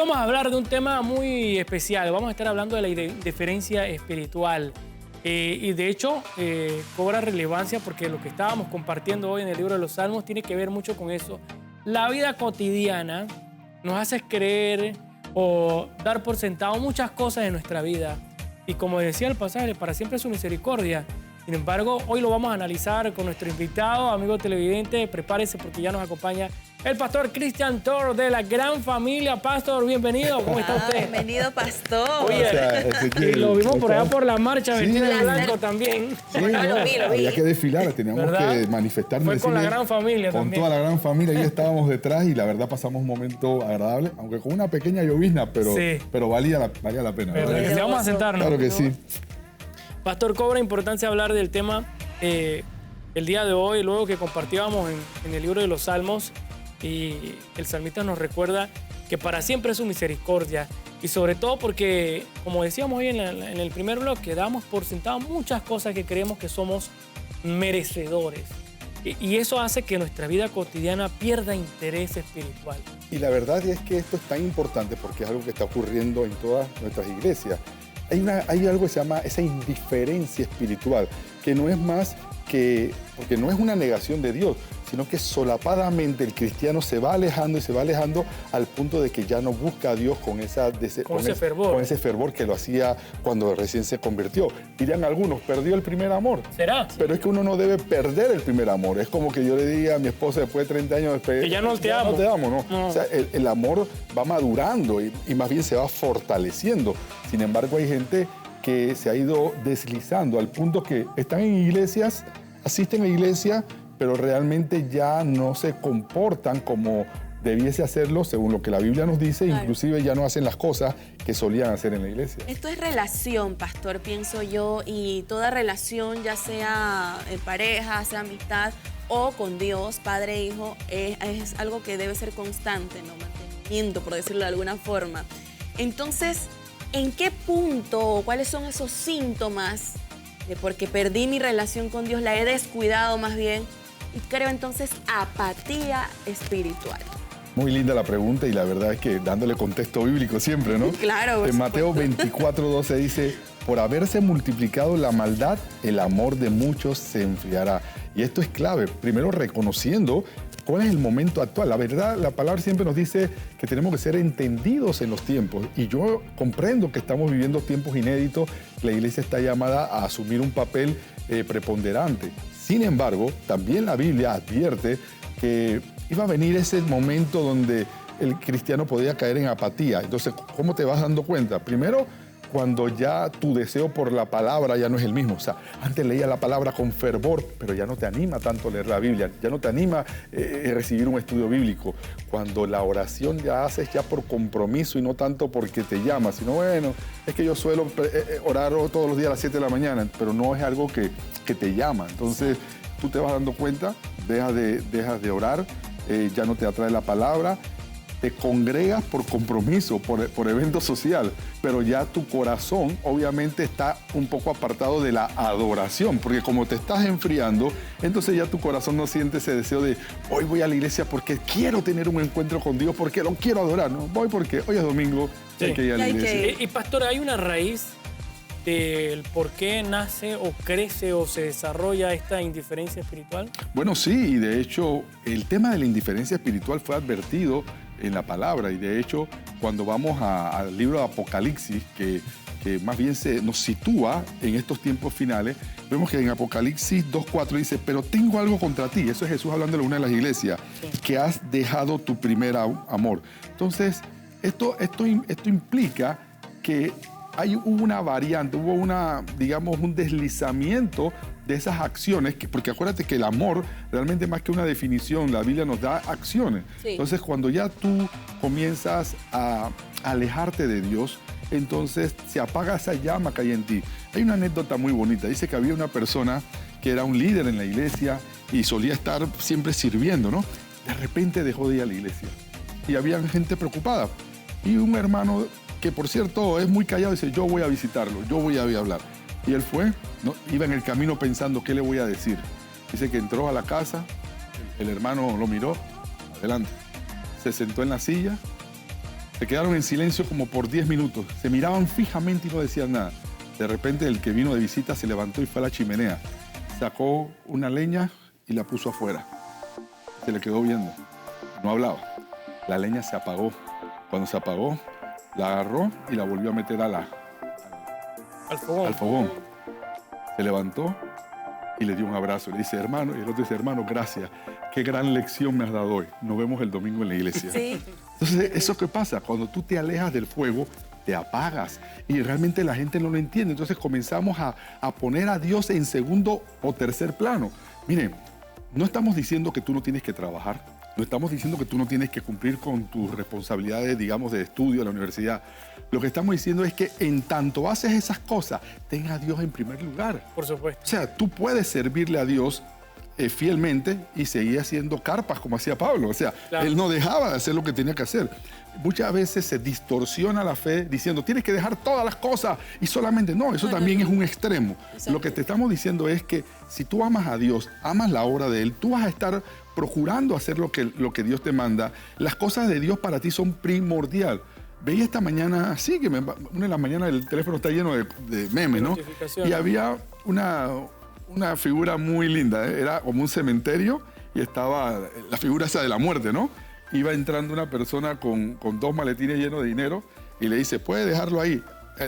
vamos a hablar de un tema muy especial. Vamos a estar hablando de la indiferencia espiritual. Y de hecho, cobra relevancia porque lo que estábamos compartiendo hoy en el libro de los Salmos tiene que ver mucho con eso. La vida cotidiana nos hace creer o dar por sentado muchas cosas en nuestra vida. Y como decía el pasaje, para siempre es su misericordia. Sin embargo, hoy lo vamos a analizar con nuestro invitado, amigo televidente. Prepárese porque ya nos acompaña el pastor Cristian Tor de la gran familia. Pastor, bienvenido. ¿Cómo está usted? Bienvenido, pastor. Oye, lo vimos por allá por la marcha, vestido de blanco también. Sí, no, había que desfilar, teníamos que manifestarnos. Fue con la gran familia con también. Con toda la gran familia, ahí estábamos detrás y la verdad pasamos un momento agradable, aunque con una pequeña llovizna, pero valía la pena. Vamos a sentarnos. Claro que sí. Pastor, cobra importancia hablar del tema el día de hoy, luego que compartíamos en el libro de los Salmos, y el salmista nos recuerda que para siempre es su misericordia, y sobre todo porque, como decíamos hoy en el primer bloque, damos por sentado muchas cosas que creemos que somos merecedores, y eso hace que nuestra vida cotidiana pierda interés espiritual. Y la verdad es que esto es tan importante porque es algo que está ocurriendo en todas nuestras iglesias. Hay algo que se llama esa indiferencia espiritual, que no es más que, porque no es una negación de Dios, sino que solapadamente el cristiano se va alejando y se va alejando al punto de que ya no busca a Dios con ese fervor que lo hacía cuando recién se convirtió. Dirían algunos, perdió el primer amor. ¿Será? Pero es que uno no debe perder el primer amor. Es como que yo le diga a mi esposa después de 30 años, que ya no te amo. No te amo, ¿no? O sea, el amor va madurando y más bien se va fortaleciendo. Sin embargo, hay gente que se ha ido deslizando al punto que están en iglesias, asisten a iglesia, pero realmente ya no se comportan como debiese hacerlo según lo que la Biblia nos dice, claro. Inclusive ya no hacen las cosas que solían hacer en la iglesia. Esto es relación, pastor, pienso yo, y toda relación, ya sea en pareja, sea amistad o con Dios, padre e hijo, es algo que debe ser constante, ¿no? Mantenimiento, por decirlo de alguna forma. Entonces, ¿en qué punto o cuáles son esos síntomas de porque perdí mi relación con Dios, la he descuidado más bien? Y creo entonces apatía espiritual. Muy linda la pregunta y la verdad es que dándole contexto bíblico siempre, ¿no? Claro. En Mateo 24:12 dice, por haberse multiplicado la maldad, el amor de muchos se enfriará. Y esto es clave, primero reconociendo cuál es el momento actual. La verdad, la palabra siempre nos dice que tenemos que ser entendidos en los tiempos. Y yo comprendo que estamos viviendo tiempos inéditos. La iglesia está llamada a asumir un papel preponderante. Sin embargo, también la Biblia advierte que iba a venir ese momento donde el cristiano podía caer en apatía. Entonces, ¿cómo te vas dando cuenta? Primero, cuando ya tu deseo por la palabra ya no es el mismo. O sea, antes leía la palabra con fervor, pero ya no te anima tanto leer la Biblia, ya no te anima recibir un estudio bíblico. Cuando la oración ya haces ya por compromiso y no tanto porque te llama, sino bueno, es que yo suelo orar todos los días a las 7 de la mañana, pero no es algo que te llama. Entonces, tú te vas dando cuenta, dejas de orar, ya no te atrae la palabra, te congregas por compromiso, por evento social, pero ya tu corazón obviamente está un poco apartado de la adoración, porque como te estás enfriando, entonces ya tu corazón no siente ese deseo de hoy voy a la iglesia porque quiero tener un encuentro con Dios, porque lo quiero adorar, ¿no? Voy porque hoy es domingo, sí. Hay que ir a la iglesia. Y pastor, ¿hay una raíz del por qué nace o crece o se desarrolla esta indiferencia espiritual? Bueno, sí, y de hecho el tema de la indiferencia espiritual fue advertido en la palabra, y de hecho cuando vamos al libro de Apocalipsis, que más bien nos sitúa en estos tiempos finales, vemos que en Apocalipsis 2:4 dice, pero tengo algo contra ti, eso es Jesús hablando de una de las iglesias, sí, que has dejado tu primer amor. Entonces, esto implica que hubo una variante, hubo un deslizamiento de esas acciones, porque acuérdate que el amor, realmente más que una definición, la Biblia nos da acciones. Sí. Entonces, cuando ya tú comienzas a alejarte de Dios, entonces se apaga esa llama que hay en ti. Hay una anécdota muy bonita, dice que había una persona que era un líder en la iglesia y solía estar siempre sirviendo, ¿no? De repente dejó de ir a la iglesia y había gente preocupada. Y un hermano que por cierto es muy callado, dice, yo voy a visitarlo, yo voy a hablar. Y él fue, ¿no? Iba en el camino pensando, ¿qué le voy a decir? Dice que entró a la casa, el hermano lo miró, adelante, se sentó en la silla, Se quedaron en silencio como por 10 minutos. Se miraban fijamente y no decían nada. De repente el que vino de visita se levantó y fue a la chimenea. Sacó una leña y la puso afuera. Se le quedó viendo. No hablaba. La leña se apagó. Cuando se apagó, la agarró y la volvió a meter al fogón. Se levantó y le dio un abrazo. Le dice, hermano, y el otro dice, hermano, gracias. Qué gran lección me has dado hoy. Nos vemos el domingo en la iglesia. Sí. Entonces, ¿eso qué pasa? Cuando tú te alejas del fuego, te apagas. Y realmente la gente no lo entiende. Entonces comenzamos a poner a Dios en segundo o tercer plano. Miren, no estamos diciendo que tú no tienes que trabajar. No estamos diciendo que tú no tienes que cumplir con tus responsabilidades, digamos, de estudio en la universidad. Lo que estamos diciendo es que en tanto haces esas cosas, ten a Dios en primer lugar. Por supuesto. O sea, tú puedes servirle a Dios fielmente y seguir haciendo carpas como hacía Pablo. O sea, claro, él no dejaba de hacer lo que tenía que hacer. Muchas veces se distorsiona la fe diciendo, tienes que dejar todas las cosas y solamente no. Eso también es un extremo. Exacto. Lo que te estamos diciendo es que si tú amas a Dios, amas la obra de Él, tú vas a estar procurando hacer lo que Dios te manda. Las cosas de Dios para ti son primordial. Veía esta mañana, sí, que una de las mañanas el teléfono está lleno de memes, ¿no? Y había una figura muy linda, ¿eh? Era como un cementerio y estaba la figura esa de la muerte, ¿no? Iba entrando una persona con 2 maletines llenos de dinero y le dice, ¿puede dejarlo ahí?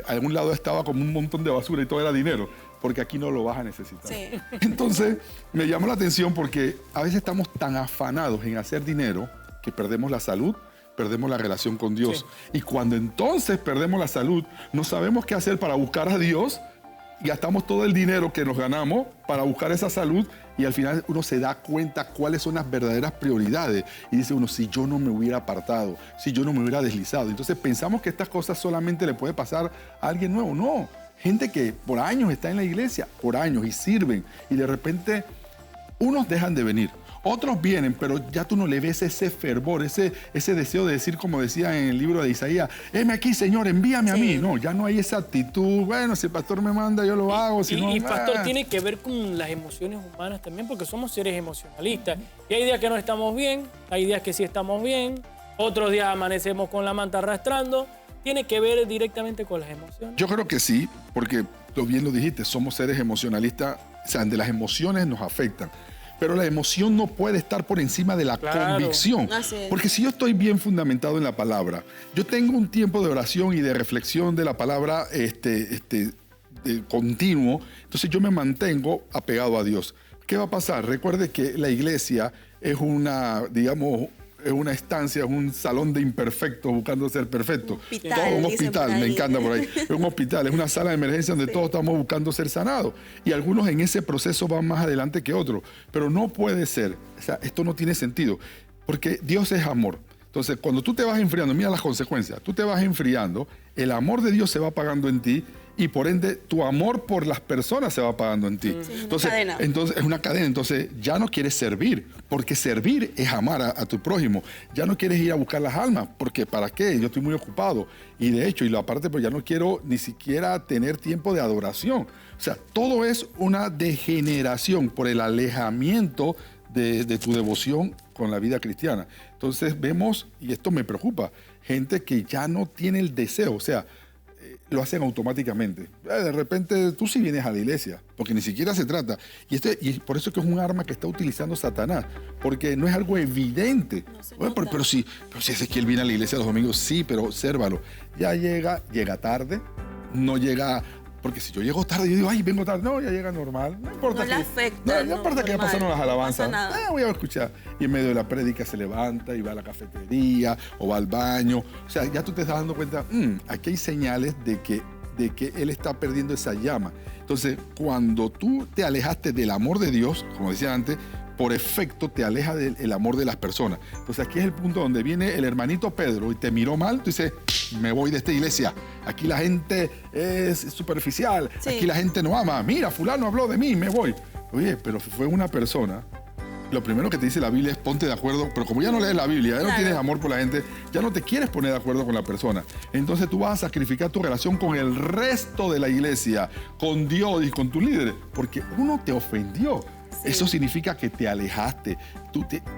A algún lado estaba como un montón de basura y todo era dinero, porque aquí no lo vas a necesitar. Sí. Entonces, me llamó la atención porque a veces estamos tan afanados en hacer dinero que perdemos la salud, perdemos la relación con Dios. Sí. Y cuando entonces perdemos la salud, no sabemos qué hacer para buscar a Dios y gastamos todo el dinero que nos ganamos para buscar esa salud y al final uno se da cuenta cuáles son las verdaderas prioridades y dice uno, si yo no me hubiera apartado, si yo no me hubiera deslizado. Entonces pensamos que estas cosas solamente le puede pasar a alguien nuevo. No, gente que por años está en la iglesia, por años y sirven y de repente unos dejan de venir. Otros vienen, pero ya tú no le ves ese fervor, ese deseo de decir, como decía en el libro de Isaías, heme aquí, Señor, envíame a mí. No, ya no hay esa actitud, bueno, si el pastor me manda, yo lo hago. Si no, y pastor, tiene que ver con las emociones humanas también, porque somos seres emocionalistas. Y hay días que no estamos bien, hay días que sí estamos bien, otros días amanecemos con la manta arrastrando. Tiene que ver directamente con las emociones. Yo creo que sí, porque bien lo dijiste, somos seres emocionalistas, o sea, de las emociones nos afectan. Pero la emoción no puede estar por encima de la convicción. Porque si yo estoy bien fundamentado en la palabra, yo tengo un tiempo de oración y de reflexión de la palabra continuo, entonces yo me mantengo apegado a Dios. ¿Qué va a pasar? Recuerde que la iglesia es una, digamos, es una estancia, es un salón de imperfectos buscando ser perfecto. Un hospital, me encanta por ahí. Es un hospital, es una sala de emergencia donde todos estamos buscando ser sanados. Y algunos en ese proceso van más adelante que otros. Pero no puede ser, o sea, esto no tiene sentido, porque Dios es amor. Entonces, cuando tú te vas enfriando, mira las consecuencias, tú te vas enfriando, el amor de Dios se va apagando en ti y por ende tu amor por las personas se va apagando en ti. Sí, entonces es una cadena. Entonces ya no quieres servir, porque servir es amar a tu prójimo. Ya no quieres ir a buscar las almas, porque ¿para qué? Yo estoy muy ocupado. Y de hecho, y lo aparte, pues ya no quiero ni siquiera tener tiempo de adoración. O sea, todo es una degeneración por el alejamiento de tu devoción con la vida cristiana. Entonces vemos, y esto me preocupa, gente que ya no tiene el deseo, o sea, lo hacen automáticamente. De repente tú sí vienes a la iglesia, porque ni siquiera se trata. Y por eso es que es un arma que está utilizando Satanás, porque no es algo evidente. Bueno, pero si Ezequiel viene a la iglesia los domingos, sí, pero obsérvalo. Ya llega tarde, no llega. Porque si yo llego tarde, yo digo, ay, vengo tarde. No, ya llega normal. No importa. No le afecta. No importa que ya pasaron las alabanzas. No pasa nada. Voy a escuchar. Y en medio de la prédica se levanta y va a la cafetería o va al baño. O sea, ya tú te estás dando cuenta, aquí hay señales de que él está perdiendo esa llama. Entonces, cuando tú te alejaste del amor de Dios, como decía antes, por efecto te aleja del amor de las personas. Entonces aquí es el punto donde viene el hermanito Pedro y te miró mal, tú dices, me voy de esta iglesia. Aquí la gente es superficial, sí. Aquí la gente no ama. Mira, fulano habló de mí, me voy. Oye, pero fue una persona. Lo primero que te dice la Biblia es ponte de acuerdo, pero como ya no lees la Biblia, ya no tienes amor por la gente, ya no te quieres poner de acuerdo con la persona. Entonces tú vas a sacrificar tu relación con el resto de la iglesia, con Dios y con tus líderes, porque uno te ofendió. Sí. Eso significa que te alejaste.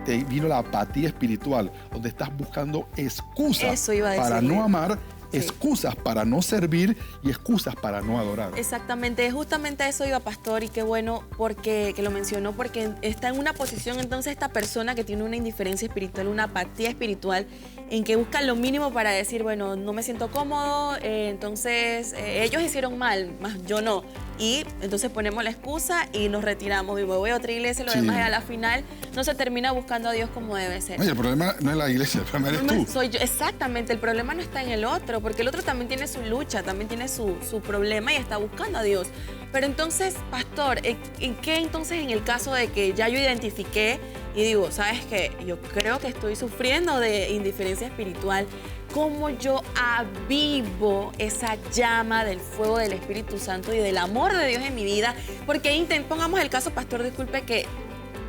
Te vino la apatía espiritual, donde estás buscando excusas Eso iba a para decirle. no amar, Sí. excusas para no servir y excusas para no adorar. Exactamente, justamente a eso iba, pastor, y qué bueno que lo mencionó, porque está en una posición entonces esta persona que tiene una indiferencia espiritual, una apatía espiritual, en que busca lo mínimo para decir, bueno, no me siento cómodo, entonces ellos hicieron mal, más yo no. Y entonces ponemos la excusa y nos retiramos, y me voy a otra iglesia, lo Sí. demás, y a la final no se termina buscando a Dios como debe ser. Oye, el problema no es la iglesia, el problema eres tú. Soy yo, exactamente, el problema no está en el otro, porque el otro también tiene su lucha, también tiene su problema y está buscando a Dios. Pero entonces, pastor, ¿en qué entonces en el caso de que ya yo identifiqué y digo, ¿sabes qué? Yo creo que estoy sufriendo de indiferencia espiritual. ¿Cómo yo avivo esa llama del fuego del Espíritu Santo y del amor de Dios en mi vida? Porque pongamos el caso, pastor, disculpe que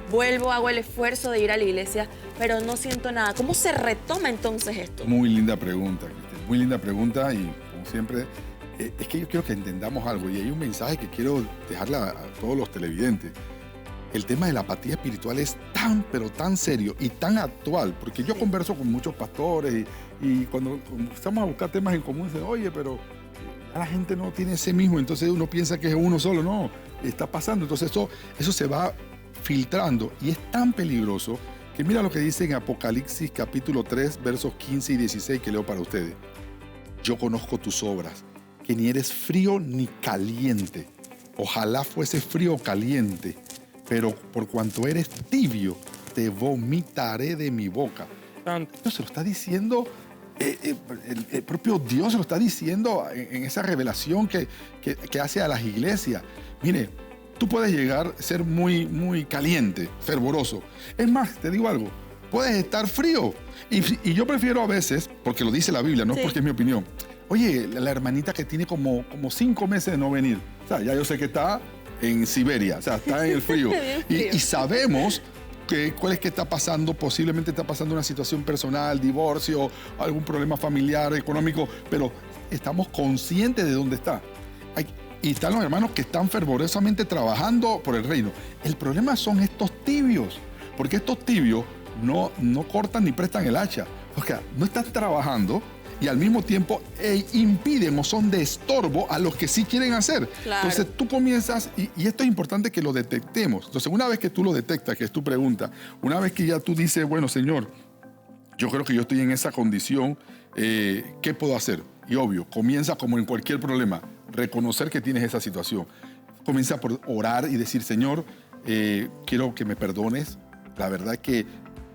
vuelvo, hago el esfuerzo de ir a la iglesia, pero no siento nada. ¿Cómo se retoma entonces esto? Muy linda pregunta, Cristel. Muy linda pregunta y, como siempre, es que yo quiero que entendamos algo y hay un mensaje que quiero dejarle a todos los televidentes. El tema de la apatía espiritual es tan, pero tan serio y tan actual, porque yo converso con muchos pastores y cuando empezamos a buscar temas en común, dicen, oye, pero ya la gente no tiene ese mismo, entonces uno piensa que es uno solo. No, está pasando. Entonces eso se va filtrando y es tan peligroso que mira lo que dice en Apocalipsis capítulo 3, versos 15 y 16 que leo para ustedes. Yo conozco tus obras, que ni eres frío ni caliente. Ojalá fuese frío o caliente, pero por cuanto eres tibio, te vomitaré de mi boca. Santo. Esto se lo está diciendo, el propio Dios se lo está diciendo en esa revelación que hace a las iglesias. Mire, tú puedes llegar a ser muy, muy caliente, fervoroso. Es más, te digo algo, puedes estar frío. Y yo prefiero a veces, porque lo dice la Biblia, no Sí. porque es mi opinión. Oye, la hermanita que tiene como 5 meses de no venir. O sea, ya yo sé que está en Siberia, o sea, está en el frío. Bien frío. Y sabemos cuál es que está pasando, posiblemente está pasando una situación personal, divorcio, algún problema familiar, económico, pero estamos conscientes de dónde está. Y están los hermanos que están fervorosamente trabajando por el reino. El problema son estos tibios, porque estos tibios no cortan ni prestan el hacha. O sea, no están trabajando y al mismo tiempo impiden o son de estorbo a los que sí quieren hacer. Claro. Entonces tú comienzas, y esto es importante que lo detectemos. Entonces una vez que tú lo detectas, que es tu pregunta, una vez que ya tú dices, bueno, Señor, yo creo que yo estoy en esa condición, ¿qué puedo hacer? Y obvio, comienza como en cualquier problema, reconocer que tienes esa situación. Comienza por orar y decir, Señor, quiero que me perdones. La verdad es que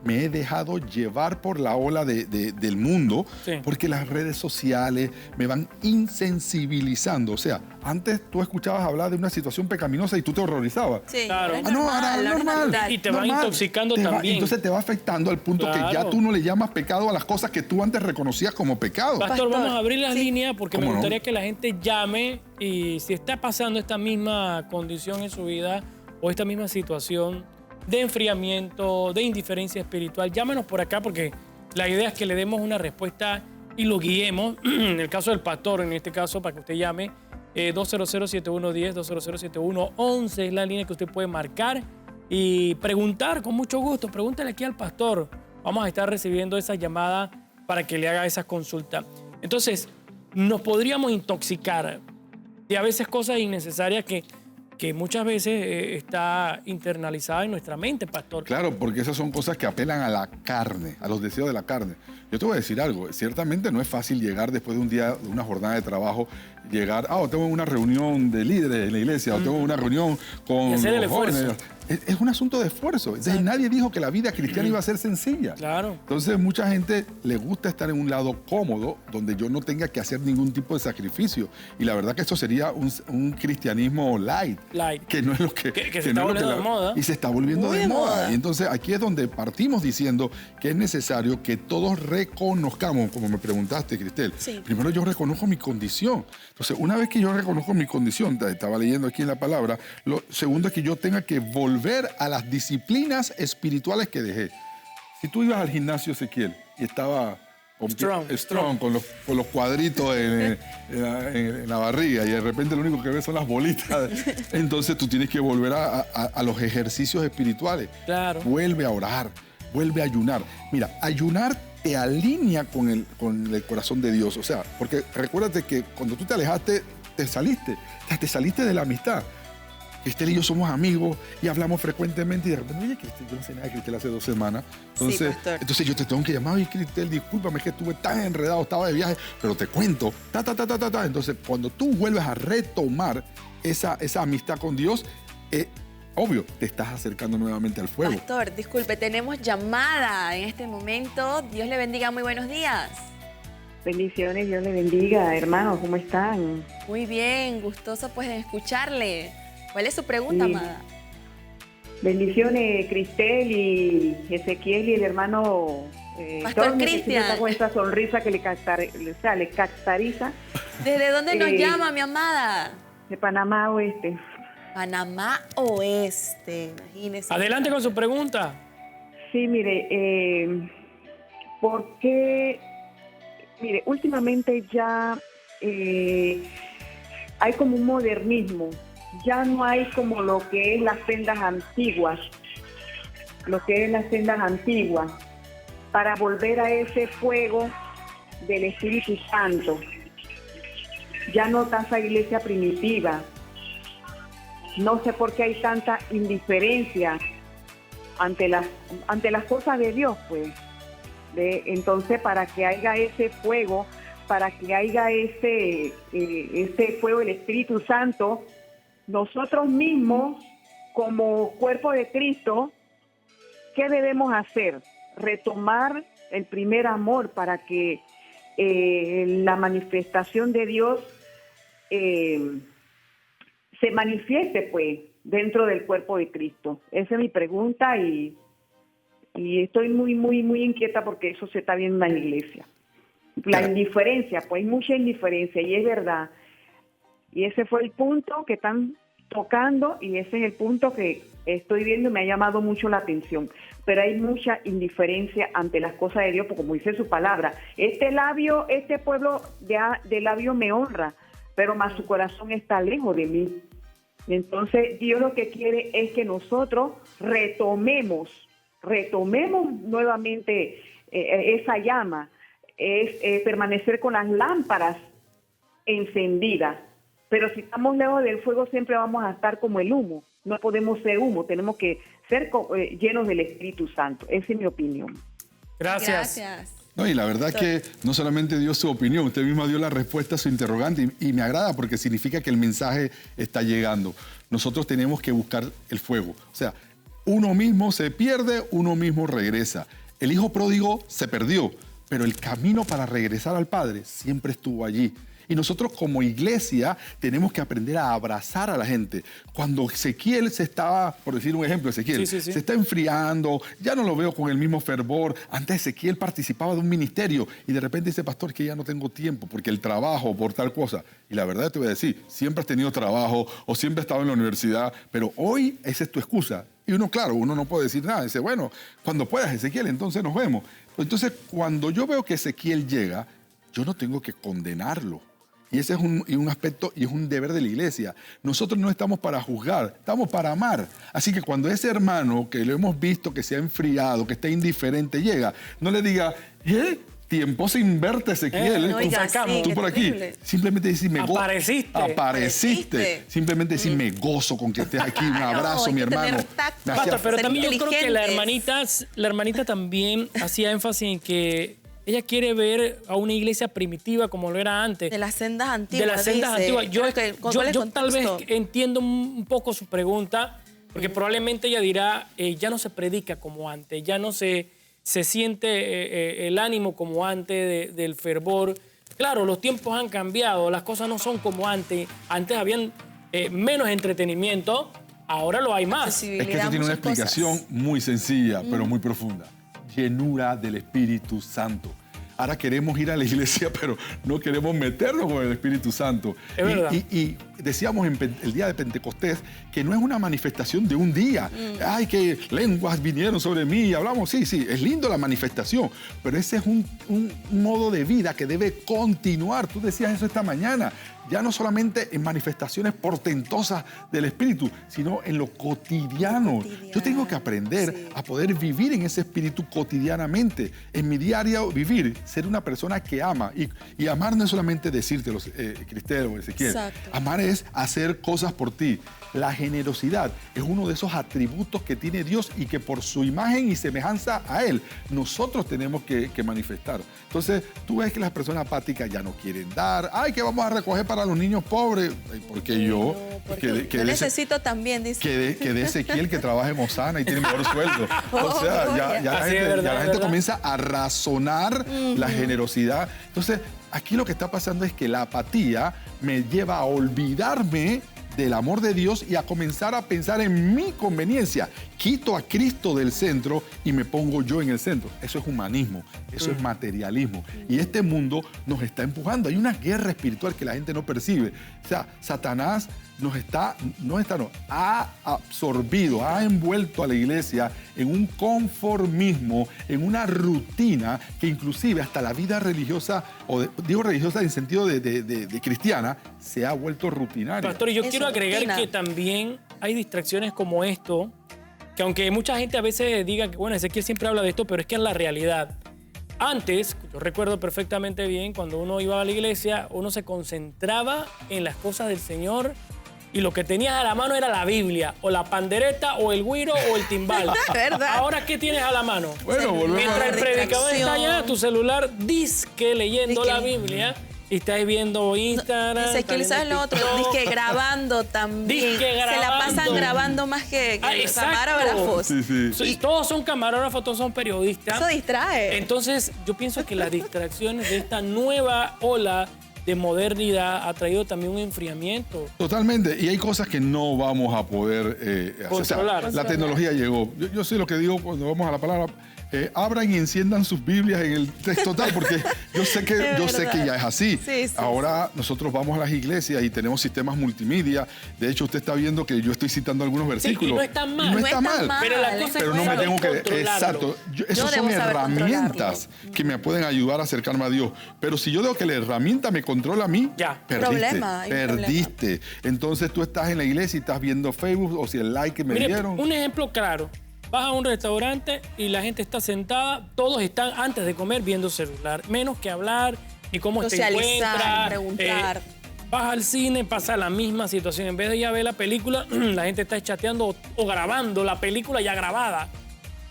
me he dejado llevar por la ola del mundo, Sí. porque las redes sociales me van insensibilizando. O sea, antes tú escuchabas hablar de una situación pecaminosa y tú te horrorizabas. Sí, Claro. ahora es Ah, no, ahora es ahora normal. Y te van intoxicando también. Entonces te va afectando al punto que ya Claro. tú no le llamas pecado a las cosas que tú antes reconocías como pecado. Pastor, vamos a abrir las sí. líneas porque me ¿Cómo no? gustaría que la gente llame y si está pasando esta misma condición en su vida o esta misma situación de enfriamiento, de indiferencia espiritual, llámenos por acá porque la idea es que le demos una respuesta y lo guiemos. En el caso del pastor, en este caso, para que usted llame, 200-7110, 200-7111 es la línea que usted puede marcar y preguntar con mucho gusto. Pregúntale aquí al pastor. Vamos a estar recibiendo esa llamada para que le haga esas consultas. Entonces, nos podríamos intoxicar de a veces cosas innecesarias que muchas veces está internalizada en nuestra mente, pastor. Claro, porque esas son cosas que apelan a la carne, a los deseos de la carne. Yo te voy a decir algo, ciertamente no es fácil llegar después de un día, de una jornada de trabajo, llegar, tengo una reunión de líderes en la iglesia, o tengo una reunión con Y hacer el los jóvenes. esfuerzo. Es un asunto de esfuerzo. Entonces, nadie dijo que la vida cristiana iba a ser sencilla. Claro. Entonces, mucha gente le gusta estar en un lado cómodo, donde yo no tenga que hacer ningún tipo de sacrificio. Y la verdad que esto sería un cristianismo light. Light. Que no es lo que... Que se no está es lo que volviendo de moda. Y se está volviendo Muy de de moda. moda. Y entonces, aquí es donde partimos diciendo que es necesario que todos reconozcamos, como me preguntaste, Cristel. Sí. Primero yo reconozco mi condición. Entonces, una vez que yo reconozco mi condición, estaba leyendo aquí en la palabra, lo segundo es que yo tenga que volver a las disciplinas espirituales que dejé. Si tú ibas al gimnasio, Ezequiel, y estaba Strong. con los cuadritos en la barriga y de repente lo único que ves son las bolitas. Entonces tú tienes que volver a los ejercicios espirituales. Claro. Vuelve a orar, vuelve a ayunar. Mira, ayunar te alinea con el corazón de Dios. O sea, porque recuérdate que cuando tú te alejaste, te saliste de la amistad. Cristel y yo somos amigos y hablamos frecuentemente y de repente, oye, Cristel, yo no sé nada de Cristel hace 2 semanas. Entonces yo te tengo que llamar, oye, Cristel, discúlpame, es que estuve tan enredado, estaba de viaje, pero te cuento, Entonces, cuando tú vuelves a retomar esa amistad con Dios, obvio, te estás acercando nuevamente al fuego. Pastor, disculpe, tenemos llamada en este momento. Dios le bendiga, muy buenos días. Bendiciones, Dios le bendiga, hermanos, ¿cómo están? Muy bien, gustoso pues de escucharle. ¿Cuál es su pregunta, amada? Bendiciones, Cristel y Ezequiel y el hermano Pastor Cristian. Está con esa sonrisa que le caracteriza. ¿Desde dónde nos llama, mi amada? De Panamá Oeste. Panamá Oeste, imagínese. Adelante con su pregunta. Sí, mire, ¿por qué? Mire, últimamente ya hay como un modernismo. Ya no hay como lo que es las sendas antiguas, para volver a ese fuego del Espíritu Santo. Ya no está esa iglesia primitiva. No sé por qué hay tanta indiferencia ante las cosas de Dios, pues. Entonces, para que haya ese fuego, para que haya ese fuego del Espíritu Santo, nosotros mismos, como cuerpo de Cristo, ¿qué debemos hacer? Retomar el primer amor para que la manifestación de Dios se manifieste, pues, dentro del cuerpo de Cristo. Esa es mi pregunta y estoy muy, muy, muy inquieta porque eso se está viendo en la iglesia. La indiferencia, pues hay mucha indiferencia y es verdad. Y ese fue el punto que están tocando y ese es el punto que estoy viendo y me ha llamado mucho la atención. Pero hay mucha indiferencia ante las cosas de Dios, porque como dice su palabra, este pueblo de labio me honra, pero más su corazón está lejos de mí. Entonces Dios lo que quiere es que nosotros retomemos nuevamente esa llama, es permanecer con las lámparas encendidas. Pero si estamos lejos del fuego siempre vamos a estar como el humo. No podemos ser humo, tenemos que ser llenos del Espíritu Santo. Esa es mi opinión. Gracias. No, y la verdad es que no solamente dio su opinión, usted misma dio la respuesta a su interrogante y me agrada porque significa que el mensaje está llegando. Nosotros tenemos que buscar el fuego. O sea, uno mismo se pierde, uno mismo regresa. El hijo pródigo se perdió, pero el camino para regresar al Padre siempre estuvo allí. Y nosotros como iglesia tenemos que aprender a abrazar a la gente. Cuando Ezequiel se estaba, por decir un ejemplo, Ezequiel, se está enfriando, ya no lo veo con el mismo fervor. Antes Ezequiel participaba de un ministerio y de repente dice, pastor, que ya no tengo tiempo porque el trabajo, por tal cosa. Y la verdad te voy a decir, siempre has tenido trabajo o siempre has estado en la universidad, pero hoy esa es tu excusa. Y uno, claro, uno no puede decir nada. Dice, bueno, cuando puedas, Ezequiel, entonces nos vemos. Entonces, cuando yo veo que Ezequiel llega, yo no tengo que condenarlo. Y ese es un aspecto y es un deber de la iglesia. Nosotros no estamos para juzgar, estamos para amar. Así que cuando ese hermano que lo hemos visto que se ha enfriado, que está indiferente, llega, no le diga, tiempo sin verte, Ezequiel. Tú por aquí. Simplemente decir, apareciste. Simplemente decir, me gozo con que estés aquí. Un abrazo, mi hermano. Pero también yo creo que la hermanita también hacía énfasis en que ella quiere ver a una iglesia primitiva como lo era antes. De las sendas antiguas. De las sendas antiguas. Yo tal vez contexto? entiendo un poco su pregunta, porque probablemente ella dirá, ya no se predica como antes, ya no se siente el ánimo como antes del fervor. Claro, los tiempos han cambiado, las cosas no son como antes. Antes habían menos entretenimiento, ahora lo hay más. Es que esto tiene una explicación muy sencilla, pero muy profunda. Llenura del Espíritu Santo. ahora queremos ir a la iglesia, pero no queremos meternos con el Espíritu Santo. Es verdad. Y decíamos el día de Pentecostés que no es una manifestación de un día. Ay, que lenguas vinieron sobre mí y hablamos. Sí, es lindo la manifestación, pero ese es un modo de vida que debe continuar. Tú decías eso esta mañana. Ya no solamente en manifestaciones portentosas del Espíritu, sino en lo cotidiano. Yo tengo que aprender a poder vivir en ese Espíritu cotidianamente. En mi diario vivir, ser una persona que ama. Y amar no es solamente decírtelo, Cristel o Ezequiel. Exacto. Amar es hacer cosas por ti. La generosidad es uno de esos atributos que tiene Dios y que por su imagen y semejanza a Él, nosotros tenemos que manifestar. Entonces, tú ves que las personas apáticas ya no quieren dar. Ay, que vamos a recoger para los niños pobres. Ay, ¿por qué yo? Porque yo necesito también, dice. Que de Ezequiel que trabaja en Osana y tiene mejor sueldo. O sea, ya la gente comienza a razonar la generosidad. Entonces, aquí lo que está pasando es que la apatía me lleva a olvidarme del amor de Dios y a comenzar a pensar en mi conveniencia. Quito a Cristo del centro y me pongo yo en el centro. Eso es humanismo, eso es materialismo. Y este mundo nos está empujando. Hay una guerra espiritual que la gente no percibe. O sea, Satanás ha absorbido, ha envuelto a la iglesia en un conformismo, en una rutina que inclusive hasta la vida religiosa, digo religiosa en sentido de cristiana, se ha vuelto rutinaria. Pastor, y yo quiero agregar que también hay distracciones como esto, que aunque mucha gente a veces diga que, bueno, Ezequiel siempre habla de esto, pero es que es la realidad. Antes, yo recuerdo perfectamente bien, cuando uno iba a la iglesia, uno se concentraba en las cosas del Señor y lo que tenías a la mano era la Biblia, o la pandereta, o el güiro, o el timbal. ¿Verdad? Ahora, ¿qué tienes a la mano? Bueno, volvemos Mientras el predicador está allá, tu celular, disque leyendo la Biblia, y estás viendo Instagram. Dice que ¿sabes lo otro? Dice grabando también. Disque grabando. Se la pasan grabando más que los camarógrafos. Sí. Todos son camarógrafos, todos son periodistas. Eso distrae. Entonces, yo pienso que las distracciones de esta nueva ola de modernidad ha traído también un enfriamiento. Totalmente. Y hay cosas que no vamos a poder controlar. O sea, la tecnología llegó. Yo sé lo que digo cuando vamos a la palabra. Abran y enciendan sus Biblias en el texto tal, porque yo sé que ya es así. Ahora nosotros vamos a las iglesias y tenemos sistemas multimedia. De hecho, usted está viendo que yo estoy citando algunos versículos. Y no está mal. No está mal. Pero la cosa Pero no me tengo que... Exacto. Esas son herramientas que me pueden ayudar a acercarme a Dios. Pero si yo digo que la herramienta me controla a mí, ya. Perdiste. Entonces tú estás en la iglesia y estás viendo Facebook o si el like que me dieron. Un ejemplo claro. Vas a un restaurante y la gente está sentada, todos están antes de comer viendo celular, menos que hablar y cómo te encuentras. Preguntar. Vas al cine, pasa la misma situación. En vez de ir a ver la película, la gente está chateando o grabando la película ya grabada.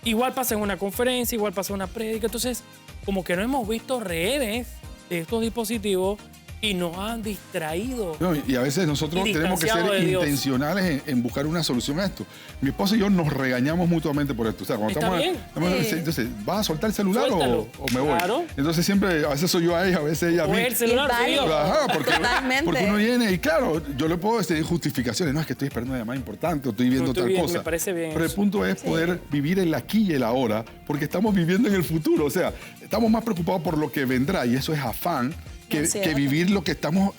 Igual pasa en una conferencia, igual pasa en una prédica. Entonces, como que no hemos visto redes de estos dispositivos y nos han distraído. No, y a veces nosotros tenemos que ser intencionales en buscar una solución a esto. Mi esposa y yo nos regañamos mutuamente por esto. O sea, cuando entonces, ¿vas a soltar el celular o me voy? Claro. Entonces siempre, a veces soy yo a ella, a veces ella a mí. O el celular soy yo. Ajá, porque uno viene y claro, yo le puedo decir justificaciones. No, es que estoy esperando una llamada importante o estoy viendo tal cosa. Me parece bien. Pero el punto es poder vivir el aquí y el ahora, porque estamos viviendo en el futuro. O sea, estamos más preocupados por lo que vendrá y eso es afán. Que vivir lo que tenemos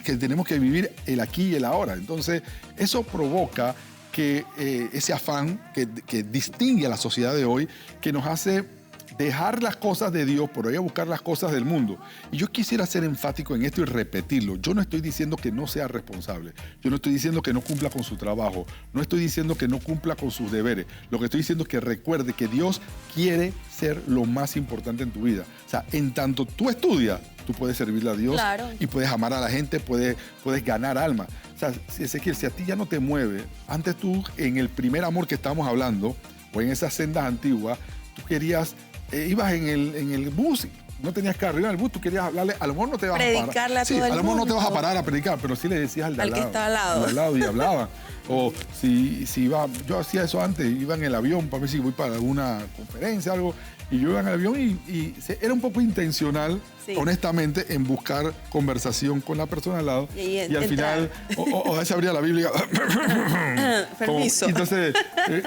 que vivir el aquí y el ahora. Entonces, eso provoca que ese afán que distingue a la sociedad de hoy, que nos hace dejar las cosas de Dios por ir a buscar las cosas del mundo. Y yo quisiera ser enfático en esto y repetirlo. Yo no estoy diciendo que no sea responsable. Yo no estoy diciendo que no cumpla con su trabajo. No estoy diciendo que no cumpla con sus deberes. Lo que estoy diciendo es que recuerde que Dios quiere ser lo más importante en tu vida. O sea, en tanto tú estudias, tú puedes servirle a Dios y puedes amar a la gente, puedes ganar alma. O sea, Ezequiel, si a ti ya no te mueve, antes tú, en el primer amor que estamos hablando, o en esas sendas antiguas, tú querías, ibas en el bus, no tenías carro, ibas en el bus, tú querías hablarle, a lo mejor no te vas a parar. A todo a lo mejor no te vas a parar a predicar, pero sí le decías al de al lado. Que estaba al lado y hablaba. O si iba, yo hacía eso antes, iba en el avión para ver si voy para alguna conferencia, algo, y yo iba en el avión y era un poco intencional, honestamente, en buscar conversación con la persona al lado. Y al final, o a veces abría la Biblia. Permiso. Entonces,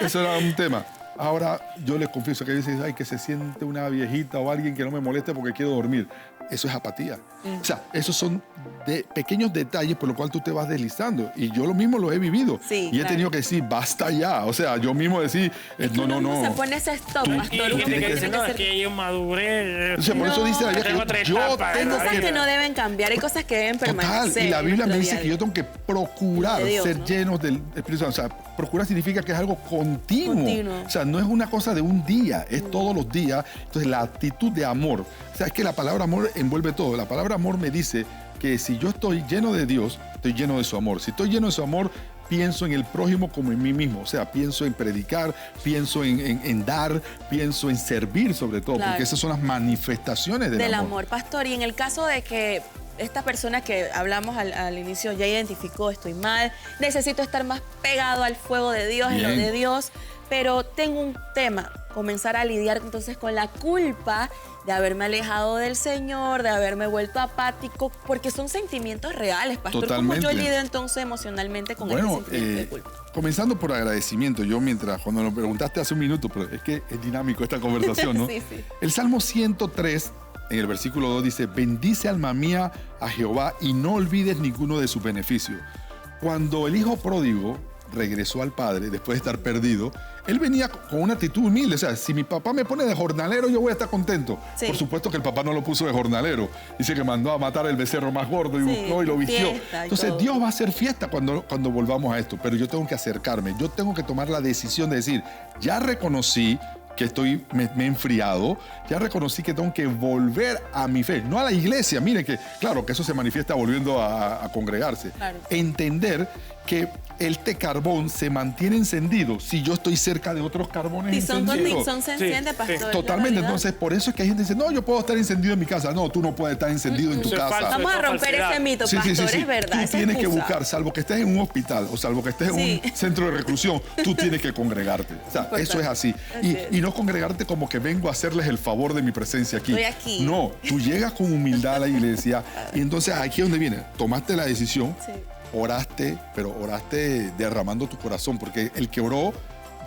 eso era un tema. Ahora yo les confieso que a veces, ay, que se siente una viejita o alguien que no me moleste porque quiero dormir. Eso es apatía. O sea, esos son pequeños detalles por los cuales tú te vas deslizando. Y yo lo mismo lo he vivido. Sí, y he tenido que decir, basta ya. O sea, yo mismo decir, no. Se pone ese stop, Y pastor. hay Uno gente que tiene dice, no, que es ser- que yo maduré. O sea, por eso dice la Biblia tengo que otra yo etapa, tengo ¿no? Hay cosas que no deben cambiar, hay cosas que deben Total, permanecer. y la Biblia en me nuestro dice día a que yo día. tengo que procurar De Dios, ser ¿no? llenos del Espíritu Santo. O sea, procurar significa que es algo continuo. Continuo. O sea, no es una cosa de un día, es todos los días. Entonces, la actitud de amor. O sea, es que la palabra amor envuelve todo. La palabra amor me dice que si yo estoy lleno de Dios, estoy lleno de su amor. Si estoy lleno de su amor, pienso en el prójimo como en mí mismo. O sea, pienso en predicar, pienso en dar, pienso en servir sobre todo, Claro. porque esas son las manifestaciones del amor, pastor. Y en el caso de que esta persona que hablamos al inicio ya identificó, estoy mal, necesito estar más pegado al fuego de Dios, en lo Bien. de Dios, pero tengo un tema, comenzar a lidiar entonces con la culpa de haberme alejado del Señor, de haberme vuelto apático, porque son sentimientos reales, pastor. Totalmente. ¿Cómo yo lidio entonces emocionalmente con Bueno, ese sentimiento de culpa? comenzando por agradecimiento, cuando lo preguntaste hace un minuto, pero es que es dinámico esta conversación, ¿no? Sí, sí. El Salmo 103, en el versículo 2 dice, bendice alma mía a Jehová y no olvides ninguno de sus beneficios. Cuando el hijo pródigo regresó al padre después de estar perdido, él venía con una actitud humilde. O sea, si mi papá me pone de jornalero, yo voy a estar contento. Sí. Por supuesto que el papá no lo puso de jornalero. Dice que mandó a matar el becerro más gordo y Sí, buscó y lo vistió. fiesta y Entonces todo. Dios va a hacer fiesta cuando volvamos a esto. Pero yo tengo que acercarme. Yo tengo que tomar la decisión de decir, ya reconocí que me he enfriado, ya reconocí que tengo que volver a mi fe, no a la iglesia. Mire que, claro, que eso se manifiesta volviendo a congregarse. Claro. Entender que este carbón se mantiene encendido si yo estoy cerca de otros carbones Si son encendidos. se enciende, Sí, pastor. sí. la Totalmente. realidad. Entonces, por eso es que hay gente que dice, no, yo puedo estar encendido en mi casa. No, tú no puedes estar encendido en tu Eso es casa. falso. Vamos a Eso es romper falsedad. ese mito, pastor, es verdad. Tú esa tienes que excusa. buscar, salvo que estés en un hospital o salvo que estés en Sí. un centro de reclusión, tú tienes que congregarte. O sea, Importante. eso es así. Así es. Y no congregarte como que vengo a hacerles el favor de mi presencia aquí. Estoy aquí. No, tú llegas con humildad a la iglesia y entonces aquí es donde viene. Tomaste la decisión, Sí. oraste, pero oraste derramando tu corazón, porque el que oró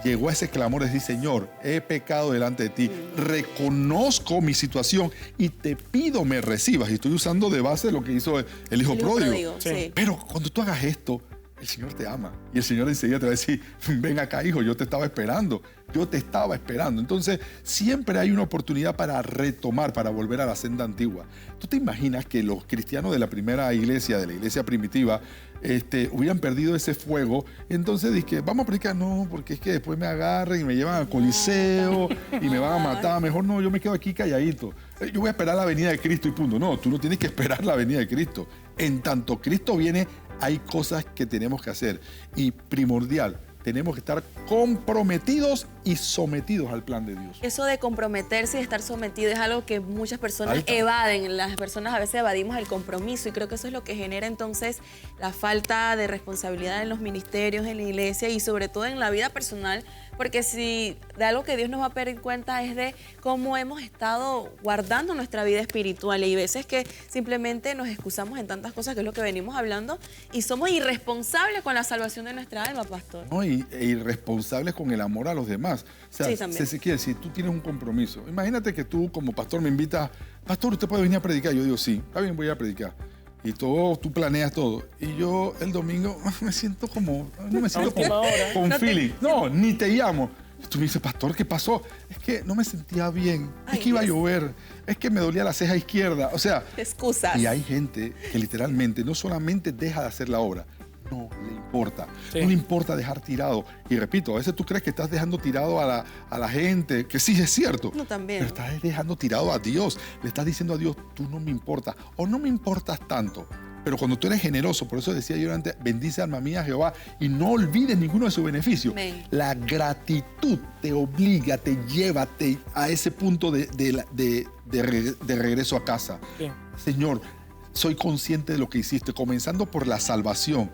llegó a ese clamor, es decir, Señor, he pecado delante de ti, reconozco mi situación y te pido me recibas. Y estoy usando de base lo que hizo el hijo pródigo. Sí. Pero cuando tú hagas esto, el Señor te ama. Y el Señor enseguida te va a decir, ven acá, hijo, yo te estaba esperando. Yo te estaba esperando. Entonces, siempre hay una oportunidad para retomar, para volver a la senda antigua. ¿Tú te imaginas que los cristianos de la primera iglesia, de la iglesia primitiva, hubieran perdido ese fuego? Entonces dije, vamos a predicar. No, porque es que después me agarren y me llevan al coliseo y me van a matar. Mejor no, yo me quedo aquí calladito. Yo voy a esperar la venida de Cristo y punto. No, tú no tienes que esperar la venida de Cristo. En tanto Cristo viene, hay cosas que tenemos que hacer. Y primordial, tenemos que estar comprometidos y sometidos al plan de Dios. Eso de comprometerse y estar sometido es algo que muchas personas Alta. evaden. Las personas a veces evadimos el compromiso y creo que eso es lo que genera entonces la falta de responsabilidad en los ministerios, en la iglesia y sobre todo en la vida personal. Porque si de algo que Dios nos va a pedir cuenta es de cómo hemos estado guardando nuestra vida espiritual. Y hay veces que simplemente nos excusamos en tantas cosas, que es lo que venimos hablando, y somos irresponsables con la salvación de nuestra alma, pastor. ¿No? E irresponsables con el amor a los demás. O sea, Sí, también. si tú tienes un compromiso, imagínate que tú como pastor me invitas, pastor, ¿usted puede venir a predicar? Yo digo, sí, está bien, voy a predicar. Y tú planeas todo. Y yo el domingo me siento como, no me siento última hora. con No te- feeling. No, ni te llamo. Y tú me dices, pastor, ¿qué pasó? Es que no me sentía bien, Ay, es que iba a Dios. llover, es que me dolía la ceja izquierda. O sea, Excusas. y hay gente que literalmente no solamente deja de hacer la obra, no le importa. Sí. No le importa dejar tirado. Y repito, a veces tú crees que estás dejando tirado a la gente, que sí es cierto. No, también. Pero estás dejando tirado a Dios. Le estás diciendo a Dios, tú no me importas o no me importas tanto. Pero cuando tú eres generoso, por eso decía yo antes, bendice alma mía Jehová y no olvides ninguno de sus beneficios. Amén. La gratitud te obliga, te lleva a ese punto de regreso a casa. Sí. Señor, soy consciente de lo que hiciste, comenzando por la salvación,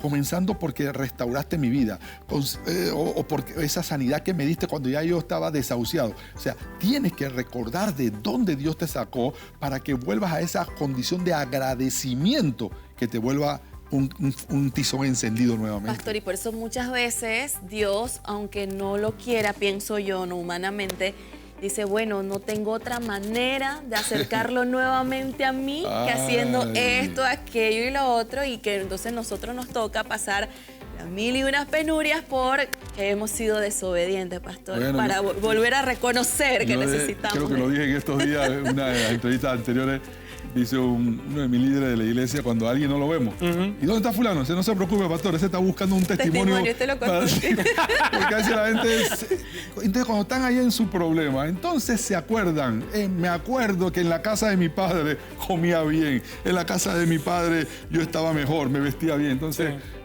comenzando porque restauraste mi vida, o porque esa sanidad que me diste cuando ya yo estaba desahuciado. O sea, tienes que recordar de dónde Dios te sacó para que vuelvas a esa condición de agradecimiento que te vuelva un tizón encendido nuevamente. Pastor, y por eso muchas veces Dios, aunque no lo quiera, pienso yo, no humanamente, dice, bueno, no tengo otra manera de acercarlo nuevamente a mí que haciendo esto, aquello y lo otro, y que entonces nosotros nos toca pasar las mil y unas penurias porque hemos sido desobedientes, pastor, Bueno, para volver a reconocer que necesitamos. Creo que lo dije en estos días, en una de las entrevistas anteriores. Dice uno de mis líderes de la iglesia, cuando a alguien no lo vemos. ¿Y dónde está fulano? No se preocupe, pastor, ese está buscando un testimonio. Te lo conté. Porque a veces la gente... Entonces, cuando están ahí en su problema, entonces se acuerdan. Me acuerdo que en la casa de mi padre comía bien. En la casa de mi padre yo estaba mejor, me vestía bien.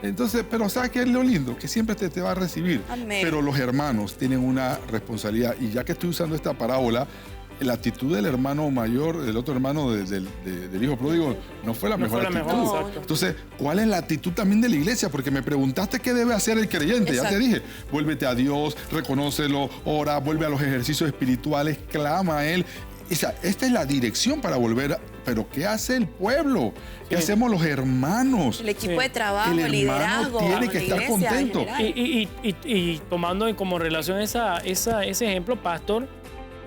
Entonces, pero ¿sabes qué es lo lindo? Que siempre te va a recibir. Amén. Pero los hermanos tienen una responsabilidad. Y ya que estoy usando esta parábola, la actitud del hermano mayor, del otro hermano del hijo pródigo, no fue la mejor actitud. Entonces, ¿cuál es la actitud también de la iglesia? Porque me preguntaste qué debe hacer el creyente. Exacto. Ya te dije, vuélvete a Dios, reconócelo, ora, vuelve a los ejercicios espirituales, clama a Él. O sea, esta es la dirección para volver. Pero ¿qué hace el pueblo? ¿Qué hacemos los hermanos? El equipo de trabajo, el liderazgo, tiene que estar contento. Y tomando como relación ese ejemplo, pastor,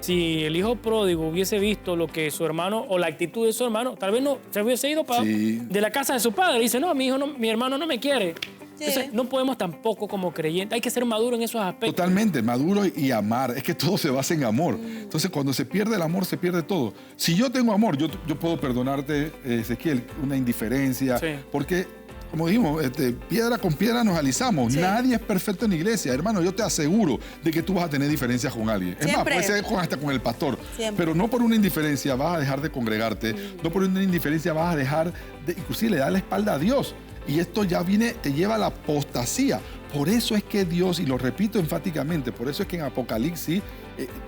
si el hijo pródigo hubiese visto lo que su hermano o la actitud de su hermano, tal vez no se hubiese ido de la casa de su padre. Dice, no, mi hermano no me quiere. Entonces, no podemos tampoco como creyentes, hay que ser maduro en esos aspectos. Totalmente, maduro y amar. Es que todo se basa en amor. Entonces, cuando se pierde el amor, se pierde todo. Si yo tengo amor, yo puedo perdonarte, Ezequiel, una indiferencia, porque, como dijimos, piedra con piedra nos alisamos. Nadie es perfecto en la iglesia. Hermano, yo te aseguro de que tú vas a tener diferencias con alguien. Es más, puede ser hasta con el pastor. Pero no por una indiferencia vas a dejar de congregarte. No por una indiferencia vas a dejar de, inclusive, le da la espalda a Dios. Y esto ya te lleva a la apostasía. Por eso es que Dios, y lo repito enfáticamente, por eso es que en Apocalipsis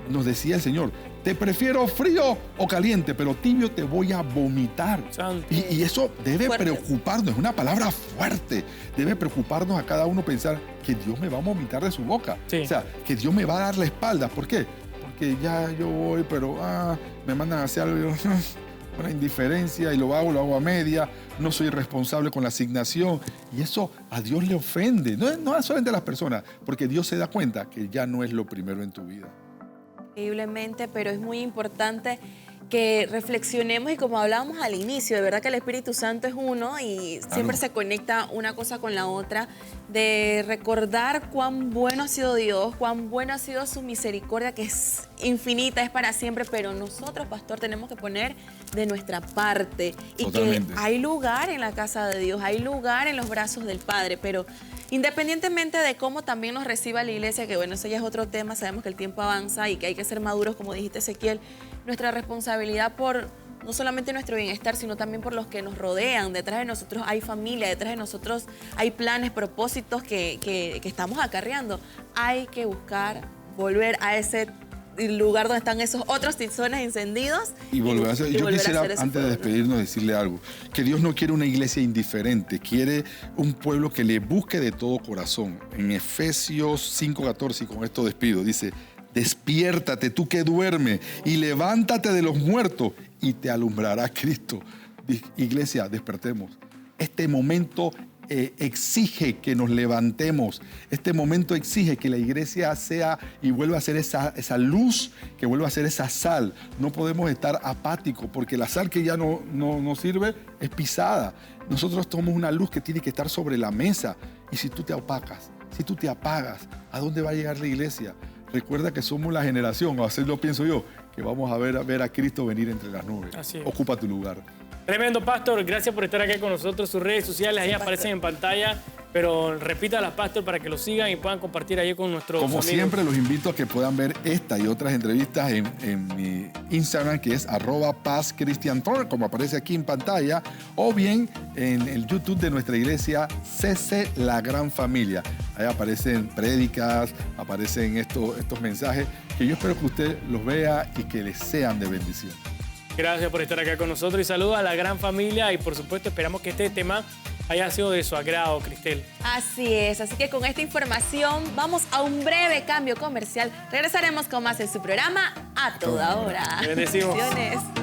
nos decía el Señor, te prefiero frío o caliente, pero tibio te voy a vomitar. Y eso debe preocuparnos, es una palabra fuerte. Debe preocuparnos a cada uno pensar que Dios me va a vomitar de su boca. O sea, que Dios me va a dar la espalda. ¿Por qué? Porque ya yo voy, pero me mandan a hacer algo. Una indiferencia y lo hago a media, no soy responsable con la asignación y eso a Dios le ofende, no solamente a las personas, porque Dios se da cuenta que ya no es lo primero en tu vida. Increíblemente, pero es muy importante que reflexionemos y como hablábamos al inicio, de verdad que el Espíritu Santo es uno y siempre se conecta una cosa con la otra, de recordar cuán bueno ha sido Dios, cuán buena ha sido su misericordia, que es infinita, es para siempre, pero nosotros, pastor, tenemos que poner de nuestra parte y que hay lugar en la casa de Dios, hay lugar en los brazos del Padre, pero independientemente de cómo también nos reciba la iglesia, que bueno, eso ya es otro tema, sabemos que el tiempo avanza y que hay que ser maduros, como dijiste, Ezequiel, nuestra responsabilidad por no solamente nuestro bienestar, sino también por los que nos rodean. Detrás de nosotros hay familia, detrás de nosotros hay planes, propósitos que estamos acarreando. Hay que buscar volver a ese lugar donde están esos otros tizones encendidos. Y volver a hacer. Yo quisiera, antes de despedirnos, decirle algo. Que Dios no quiere una iglesia indiferente, quiere un pueblo que le busque de todo corazón. En Efesios 5:14, y con esto despido, dice, despiértate tú que duermes y levántate de los muertos y te alumbrará Cristo. Iglesia, despertemos. Este momento exige que nos levantemos. Este momento exige que la iglesia sea y vuelva a ser esa luz, que vuelva a ser esa sal. No podemos estar apáticos porque la sal que ya no sirve es pisada. Nosotros somos una luz que tiene que estar sobre la mesa. Y si tú te opacas, si tú te apagas, ¿a dónde va a llegar la iglesia? Recuerda que somos la generación, o así lo pienso yo, que vamos a ver a Cristo venir entre las nubes. Así es. Ocupa tu lugar. Tremendo, pastor. Gracias por estar aquí con nosotros. Sus redes sociales ahí aparecen en pantalla, pero repítalas, pastor, para que lo sigan y puedan compartir ahí con nuestros amigos. Como siempre, los invito a que puedan ver esta y otras entrevistas en mi Instagram, que es @pazcristiantor, como aparece aquí en pantalla, o bien en el YouTube de nuestra iglesia, CC La Gran Familia. Ahí aparecen prédicas, aparecen estos mensajes, que yo espero que usted los vea y que les sean de bendición. Gracias por estar acá con nosotros y saludos a la gran familia y por supuesto esperamos que este tema haya sido de su agrado, Cristel. Así es, así que con esta información vamos a un breve cambio comercial. Regresaremos con más en su programa A Toda Hora. Bendecimos. Bendiciones.